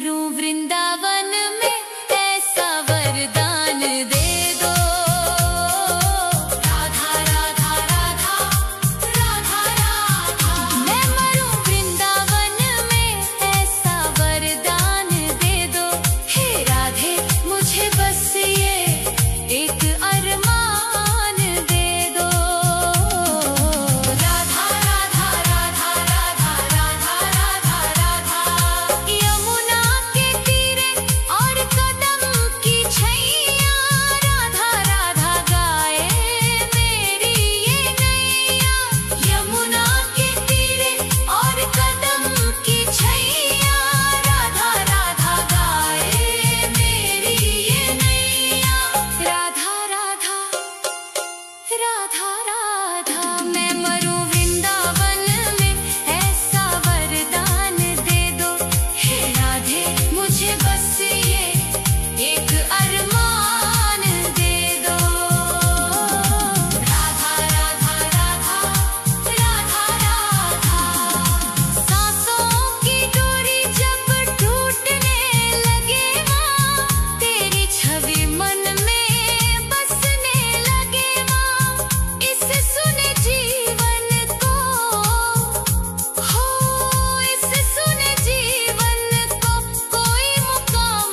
मरूं वृंदावन में ऐसा वरदान दे दो। राधा राधा राधा राधा राधा। मैं मरूं वृंदावन में ऐसा वरदान दे दो। हे राधे मुझे बस ये एक अरमान दे दो। राधा राधा राधा राधा राधा राधा राधा। यमुना के तीरे और कदम की छैया राधा राधा गाए मेरी ये नैया। यमुना के तीरे और कदम की छैया राधा राधा गाए मेरी ये नैया। राधा राधा राधा राधा। मैं मरूं वृंदावन में ऐसा वरदान दे दो। हे राधे मुझे बस ये एक अरमान दे दो। राधा राधा राधा राधा राधा। सांसों की डोरी जब टूटने लगे माँ, तेरी छवि मन में बसने लगे माँ। इसे सुने जीवन को हो, इसे सुने जीवन को कोई मुकाम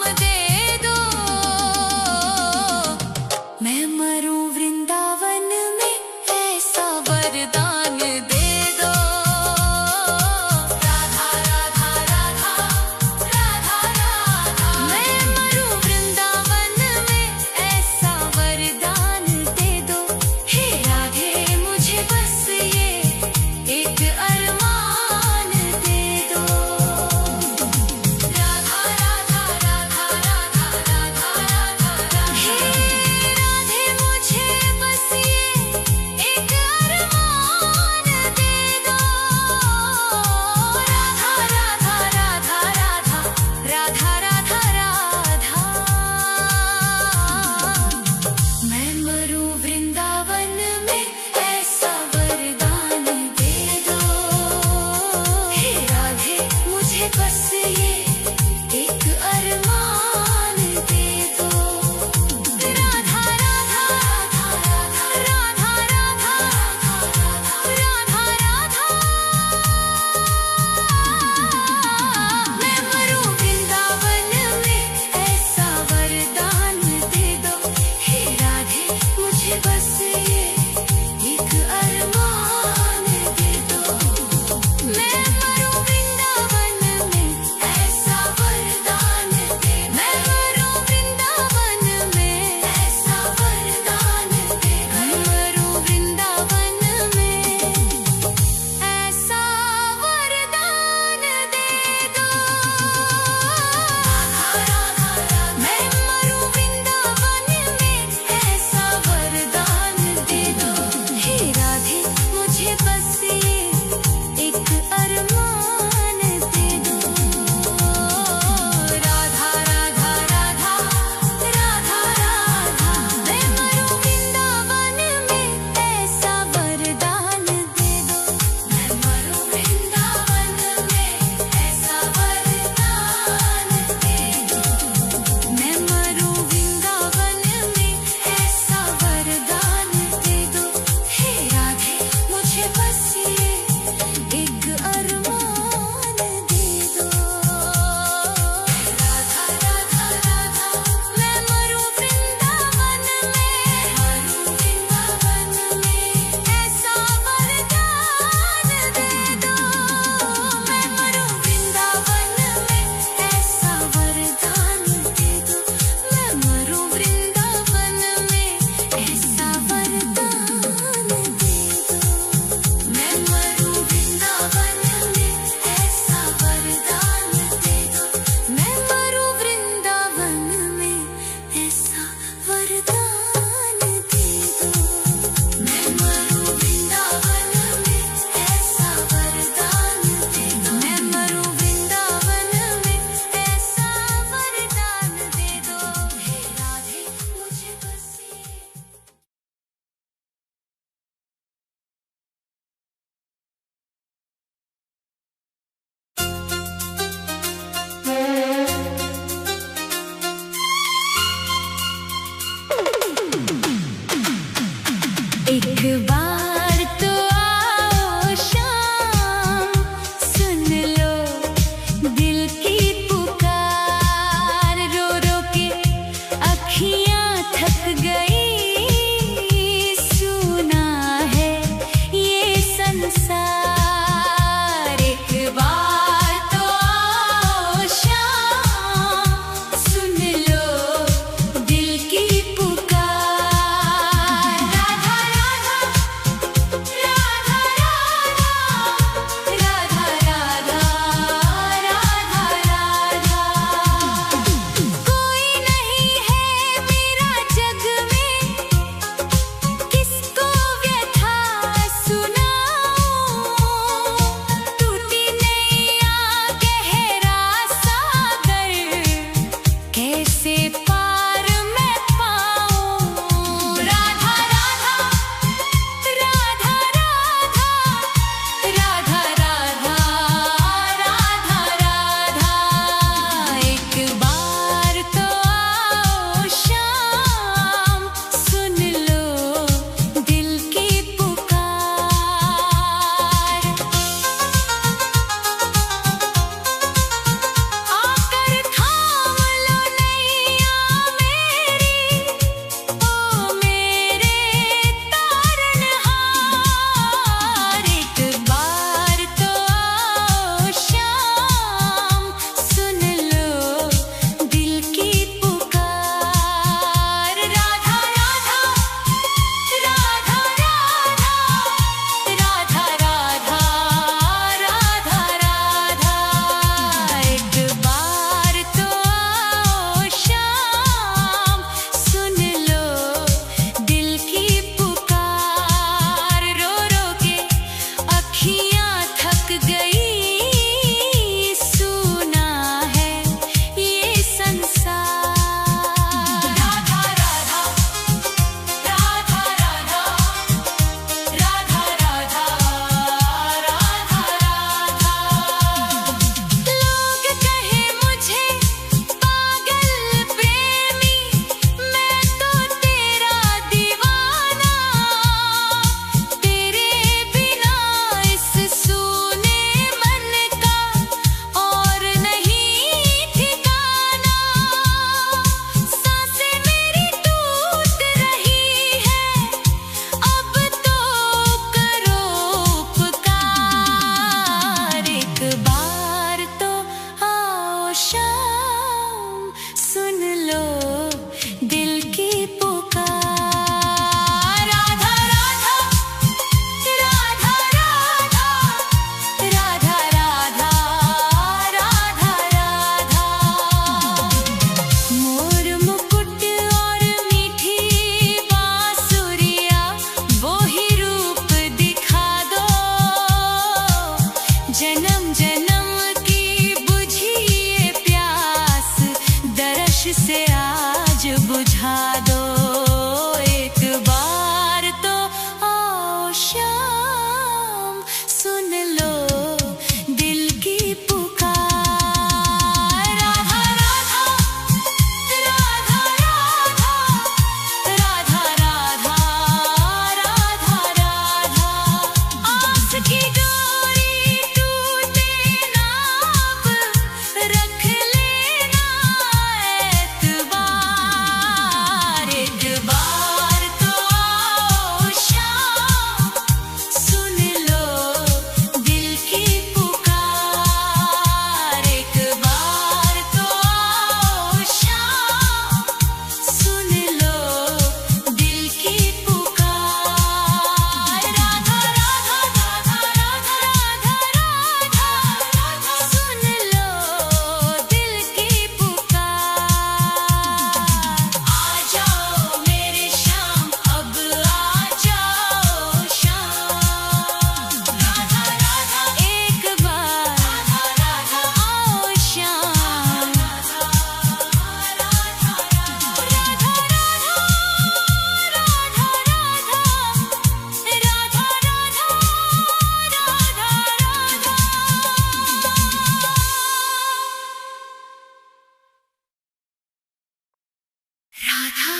राधा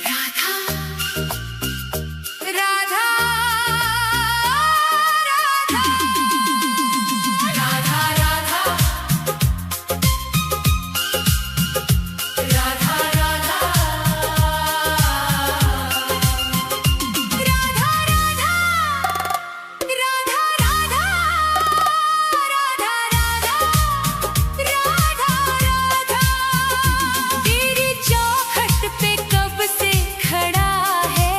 राधा राधा राधा राधा राधा राधा तेरी चौखट पे कब से खड़ा है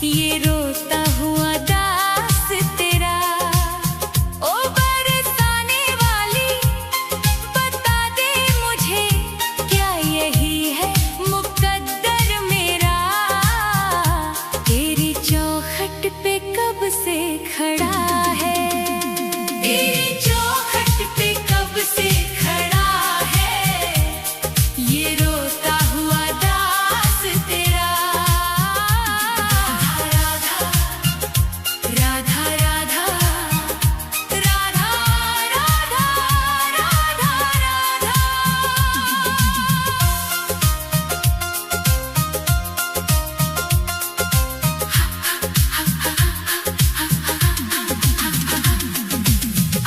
ये रोता हुआ दास तेरा। ओ बरसाने वाली बता दे मुझे क्या यही है मुकद्दर मेरा। तेरी चौखट पे कब से खड़ा है, तेरी चौखट पे कब से खड़ा है ये रोता हुआ दास तेरा। राधा राधा राधा राधा राधा राधा राधा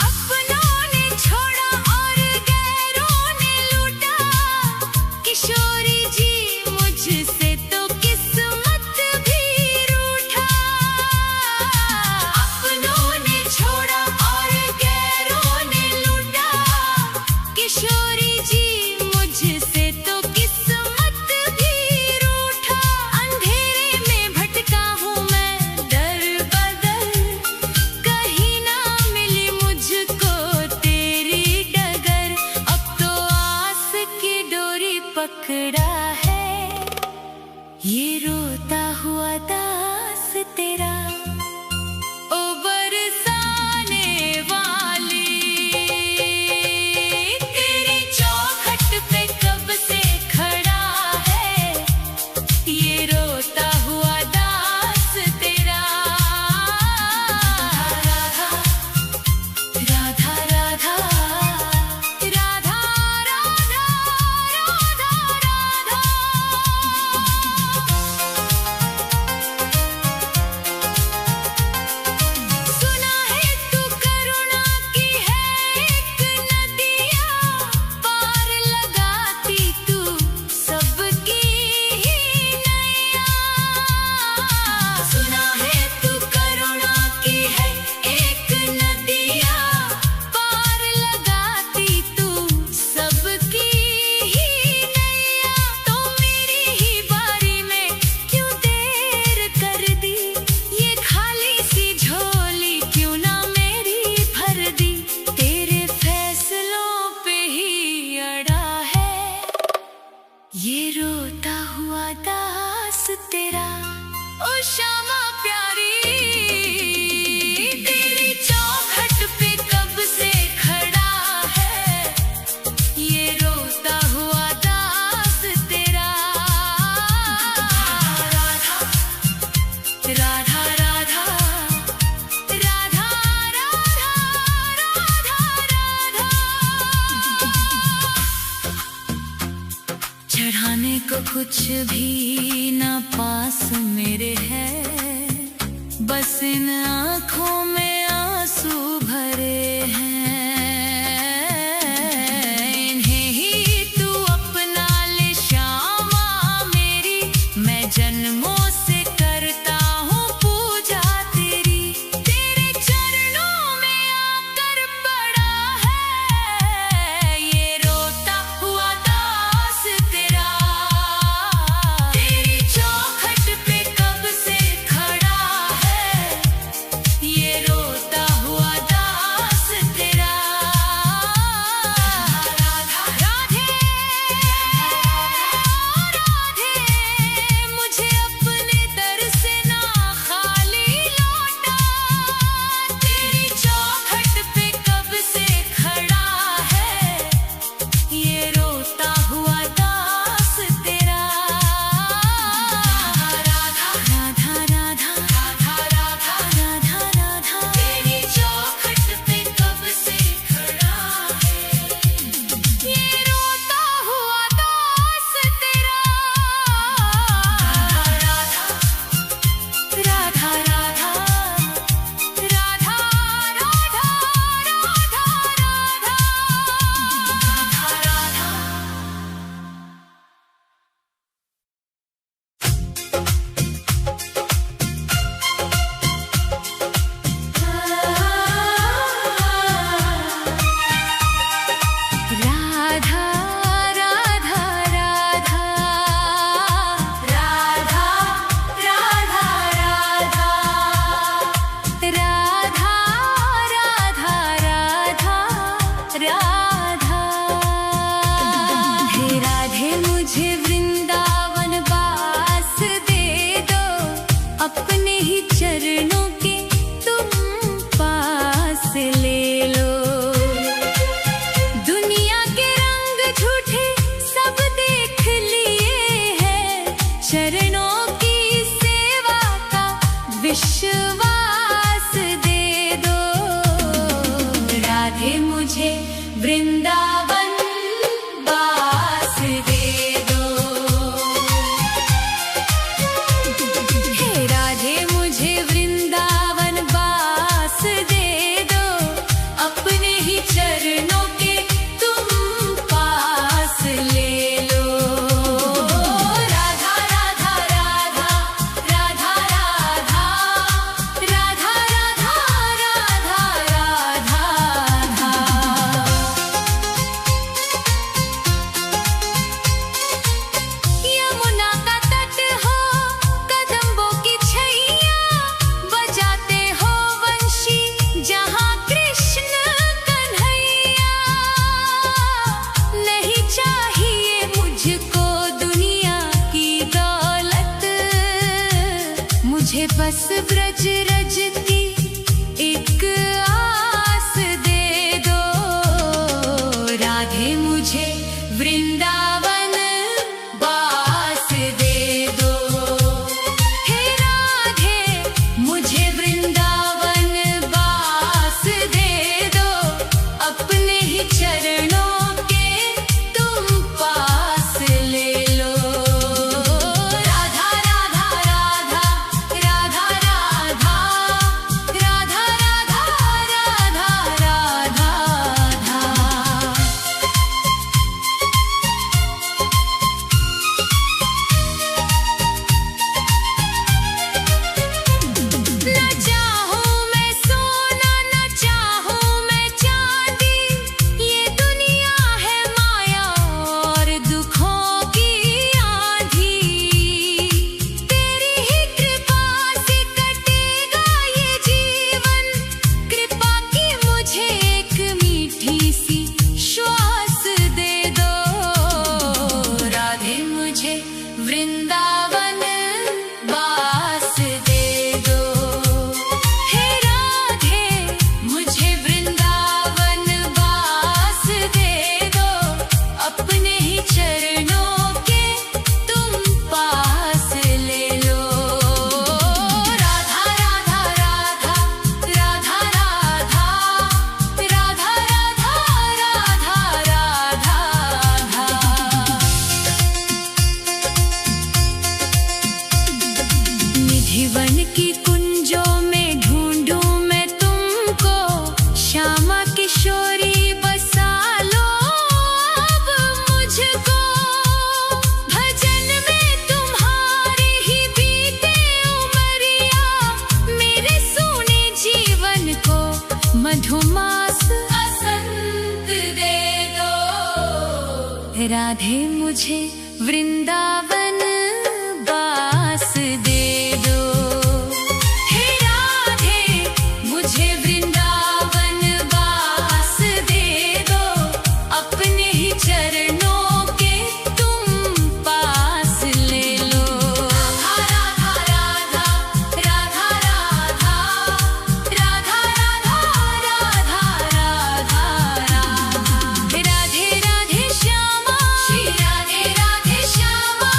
अपनों ने छोड़ा और गैरों ने लूटा, किशोरी जी मुझसे तो किस्मत भी रूठा। अपनों ने छोड़ा और गैरों ने लूटा, किशोरी जी मुझसे तो किस्मत भी रूठा। अंधेरे में भटका हूँ मैं दर बदर, कहीं ना मिली मुझको तेरी डगर। अब तो आस की डोरी पकड़ा है ये रोता हुआ दास तेरा। ओ बरसाने वाली तेरी चौखट पे कब से खड़ा है ये रोता हुआ दास तेरा। राधा राधा राधा राधा राधा राधा सुना है तू करुणा की है एक नदिया, पार लगाती तू सबकी ही नैया। सुना है तू करुणा की है एक नदिया, पार लगाती तू सबकी ही नैया। तो मेरी ही बारी में क्यों देर कर दी, ये खाली सी झोली क्यों ना मेरी भर दी। तेरे फैसलों पे ही अड़ा है ये रोता हुआ दास तेरा। ओ श्यामा प्यारी तेरी चौखट पे कब से खड़ा है ये रोता हुआ दास तेरा। राधा राधा राधा राधा राधा चढ़ाने को कुछ भी ना पास मेरे है, बस इन आँखों में आंसू भरे हैं। इन्हें ही तू अपना ले श्यामा मेरी, मैं जन्मों से करता हूँ पूजा तेरी। तेरे चरणों में आकर पड़ा है ये रोता हुआ दास तेरा। तेरी चौखट पे कब से खड़ा है ये रोता हुआ वृंदावन बास दे दो। हे राधे मुझे वृंदावन बास दे दो, अपने ही चरणों के तुम पास ले लो। राधा राधा राधा राधा राधा राधा राधा राधा राधा राधा। यमुना का तट हो, कदम्बों की छैया, बजाते हो वंशी जहाँ कृष्ण कन्हैया। नहीं चाहिए मुझको दुनिया की दौलत, मुझे बस ब्रज रज की एक आस दे दो। राधे मुझे वृंदावन बास दे दो। हे राधे मुझे वृंदावन बास दे दो, अपने ही चरणों के तुम पास ले लो। राधा राधा राधा राधा राधा राधा राधा राधा राधा राधा। न चाहूं मैं सोना, न चाहूं मैं चांदी, ये दुनिया है माया और दुखों की आंधी। तेरी ही कृपा से कटेगा ये जीवन, कृपा की मुझे एक मीठी सी श्वास दे दो। राधे मुझे वृंदावन बास दे दो। हे राधे मुझे वृंदावन बास दे दो, अपने ही चरणों के तुम पास ले लो। राधा राधा राधा राधा राधा राधा राधा राधा राधा राधा। निधिवन की कुंजों में ढूंढूं मैं तुमको, श्यामा किशोरी बसा लो अब मुझको। भजन में तुम्हारे ही बीते उमरिया, मेरे सोने जीवन को मधुमास बसंत दे दो। राधे मुझे वृंदावन बास दे दो। हे राधे मुझे वृंदावन बास दे दो, अपने ही चरणों के तुम पास ले लो। राधा राधा राधा राधा राधा राधा राधा राधा राधा। राधे राधे श्यामा, श्री राधे राधे श्यामा,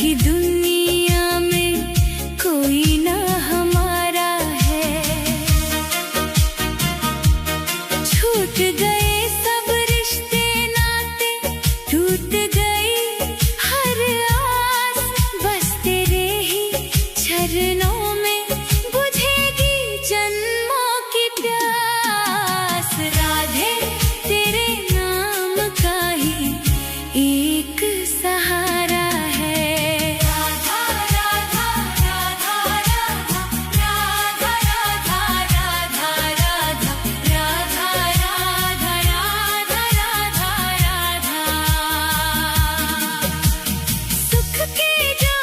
भी दुनिया में कोई ना हमारा है। छूट गए सब रिश्ते नाते, टूट गई हर आस, बस तेरे ही चरणों में बुझेगी जन्मों की प्यास। राधे तेरे नाम का ही एक सहारा है। राधा राधा राधा राधा राधा राधा राधा राधा राधा राधा राधा राधा राधा। सुख के जो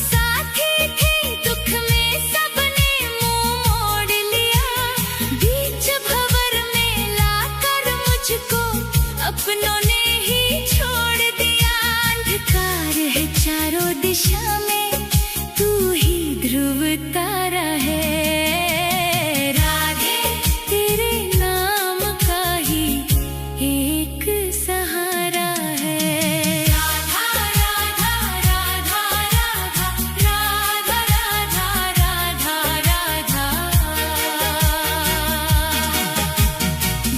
साथी थे, दुख में सबने मुंह मोड़ लिया। बीच भंवर में लाकर मुझको अपनों ने ही छोड़ दिया। अंधकार है चारों दिशा में, तू ही ध्रुव तारा है। राधे तेरे नाम का ही एक सहारा है। राधा राधा राधा राधा राधा राधा राधा राधा।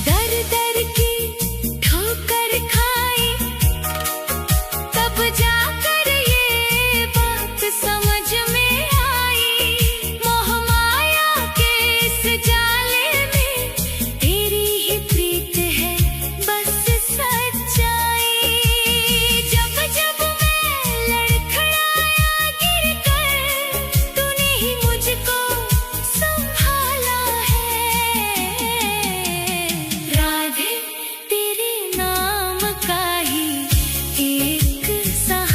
दर दर की ठोकर खाई, तब जाकर ये बात समझ में आई। मोह माया के इस जाले में तेरी ही प्रीत है बस सच्चाई। जब जब मैं लड़खड़ाया गिरकर, तूने ही मुझको संभाला है। राधे तेरे नाम का ही एक सहारा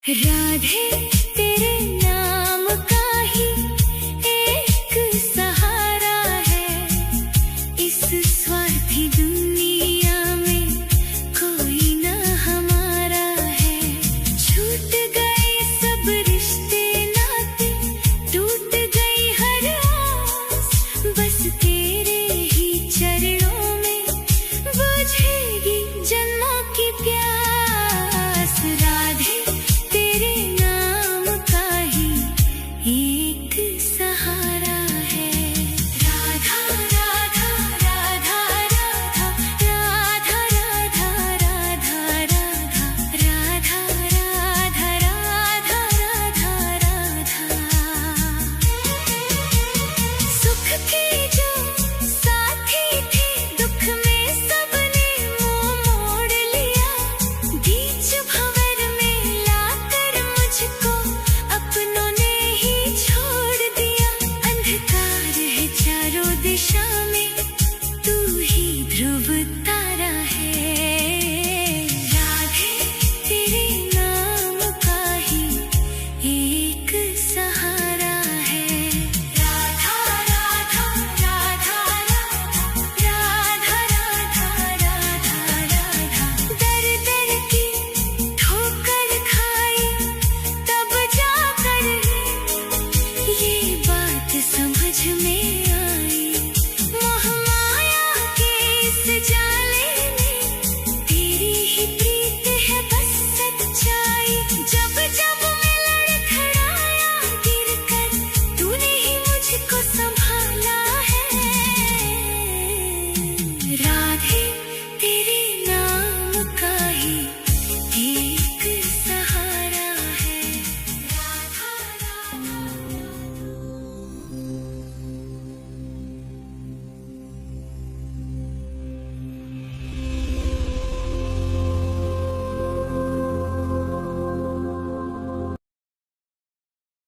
राधे